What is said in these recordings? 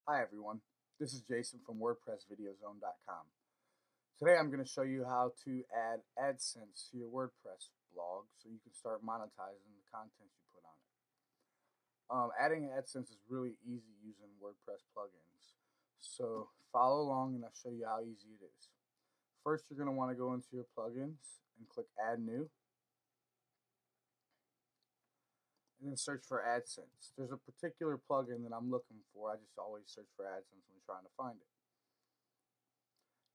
Hi everyone, this is Jason from wordpress-videozone.com. Today I'm going to show you how to add Adsense to your WordPress blog so you can start monetizing the content you put on it. Adding Adsense is really easy using WordPress plugins. So follow along and I'll show you how easy it is. First, you're going to want to go into your plugins and click Add New. And then search for Adsense. There's a particular plugin that I'm looking for. I just always search for Adsense when trying to find it.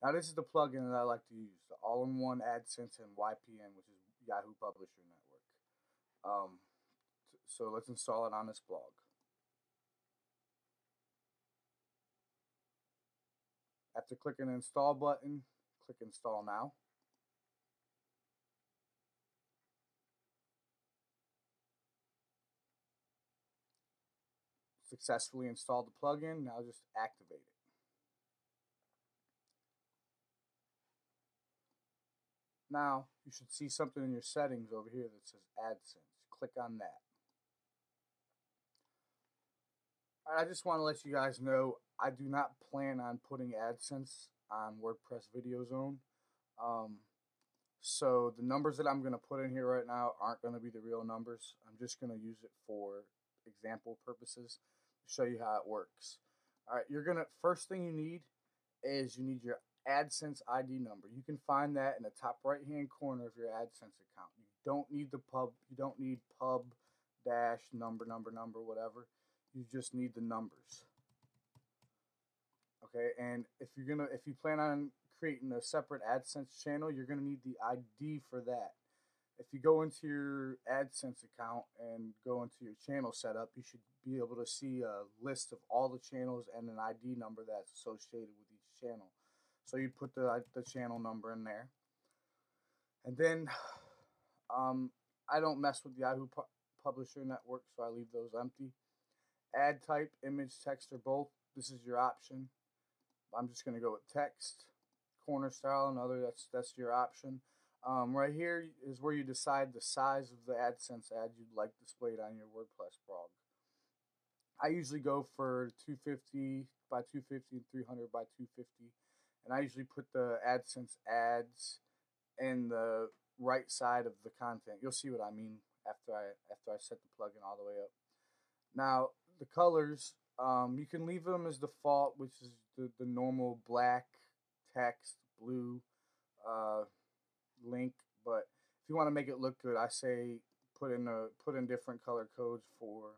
Now this is the plugin that I like to use, the all-in-one Adsense and YPN, which is Yahoo Publisher Network. So let's install it on this blog. After clicking the install button, click Install Now. Successfully installed the plugin. Now just activate it. Now you should see something in your settings over here that says Adsense. Click on that. I just want to let you guys know I do not plan on putting Adsense on WordPress Video Zone. So the numbers that I'm going to put in here right now aren't going to be the real numbers. I'm just going to use it for example purposes to show you how it works. Alright, first thing you need is your Adsense ID number. You can find that in the top right hand corner of your Adsense account. You don't need pub dash number whatever. You just need the numbers. Okay, and if you plan on creating a separate Adsense channel, you're gonna need the ID for that. If you go into your Adsense account and go into your channel setup, you should be able to see a list of all the channels and an ID number that's associated with each channel. So you put the channel number in there, and then I don't mess with Yahoo Publisher Network, so I leave those empty. Ad type, image, text, or both. This is your option. I'm just going to go with text, corner style, and other. That's your option. Right here is where you decide the size of the Adsense ad you'd like displayed on your WordPress blog. I usually go for 250 by 250 and 300 by 250, and I usually put the Adsense ads in the right side of the content. You'll see what I mean after I set the plugin all the way up. Now the colors, you can leave them as default, which is the normal black text, blue link. But if you want to make it look good, I say put in different color codes for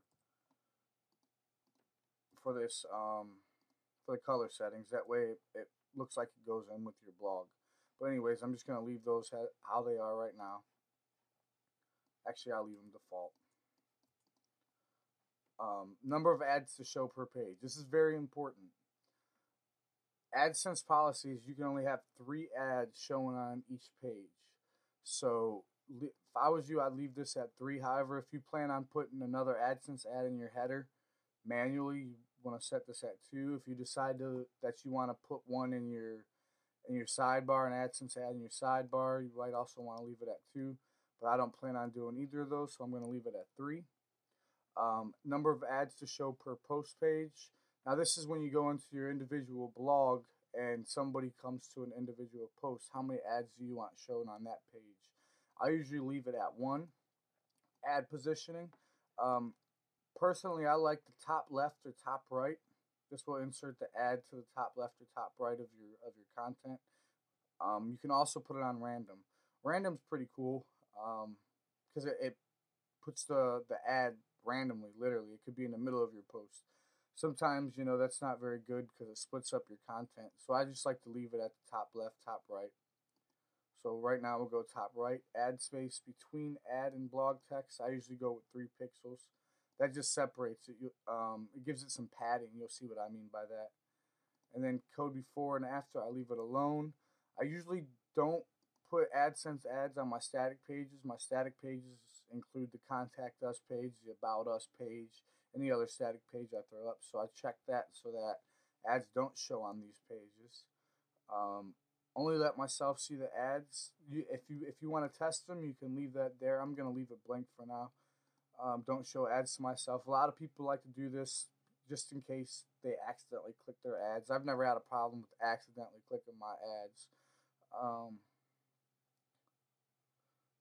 this for the color settings. That way it looks like it goes in with your blog. But anyways, I'm just going to leave those how they are right now. Actually, I'll leave them default. Number of ads to show per page. This is very important. AdSense policies, you can only have 3 ads showing on each page. So if I was you, I'd leave this at 3. However, if you plan on putting another AdSense ad in your header manually, you want to set this at 2. If you decide that you want to put one in your sidebar, an AdSense ad in your sidebar, you might also want to leave it at 2. But I don't plan on doing either of those, so I'm going to leave it at 3. Number of ads to show per post page. Now this is when you go into your individual blog and somebody comes to an individual post. How many ads do you want shown on that page? I usually leave it at 1. Ad positioning. Personally, I like the top left or top right. This will insert the ad to the top left or top right of your content. You can also put it on random. Random's pretty cool because it puts the ad randomly, literally. It could be in the middle of your post. Sometimes, that's not very good because it splits up your content. So I just like to leave it at the top left, top right. So right now we'll go top right. Ad space between ad and blog text. I usually go with 3 pixels. That just separates it. It gives it some padding. You'll see what I mean by that. And then code before and after, I leave it alone. I usually don't put AdSense ads on my static pages. My static pages include the Contact Us page, the About Us page, any other static page I throw up. So I check that so that ads don't show on these pages. Only let myself see the ads. If you want to test them, you can leave that there. I'm going to leave it blank for now. Don't show ads to myself. A lot of people like to do this just in case they accidentally click their ads. I've never had a problem with accidentally clicking my ads.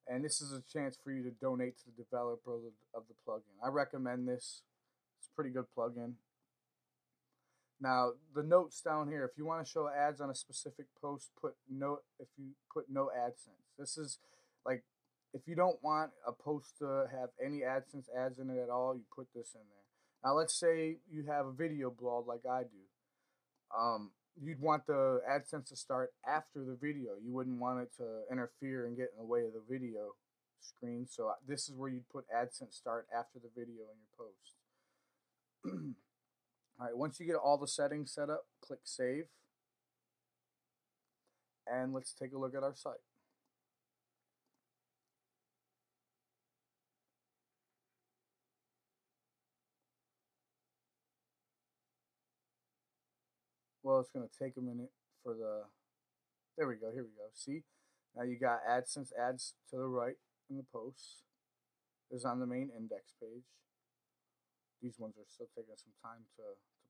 And this is a chance for you to donate to the developer of the plugin. I recommend this. It's a pretty good plugin. Now, the notes down here, if you want to show ads on a specific post, put no AdSense. This is like, if you don't want a post to have any AdSense ads in it at all, you put this in there. Now, let's say you have a video blog like I do. You'd want the AdSense to start after the video. You wouldn't want it to interfere and get in the way of the video screen. So this is where you'd put AdSense start after the video in your post. All right, once you get all the settings set up, click Save. And let's take a look at our site. Well, it's going to take a minute for the... There we go, here we go. See? Now you got AdSense ads to the right in the posts. This is on the main index page. These ones are still taking some time to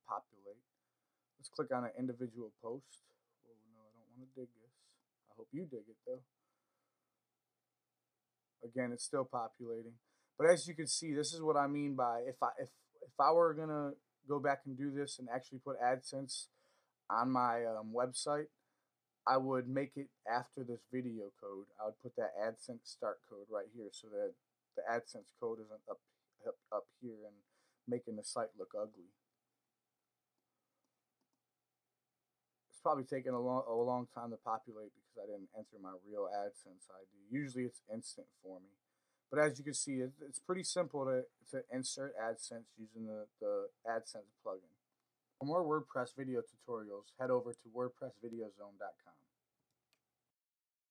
populate. Let's click on an individual post. Oh no, I don't want to dig this. I hope you dig it though. Again, it's still populating. But as you can see, this is what I mean by if I were gonna go back and do this and actually put AdSense on my website, I would make it after this video code. I would put that AdSense start code right here so that the AdSense code isn't up here and making the site look ugly. It's probably taken a long time to populate because I didn't enter my real AdSense ID. Usually it's instant for me. But as you can see, it's pretty simple to insert AdSense using the AdSense plugin. For more WordPress video tutorials, head over to wordpress-videozone.com.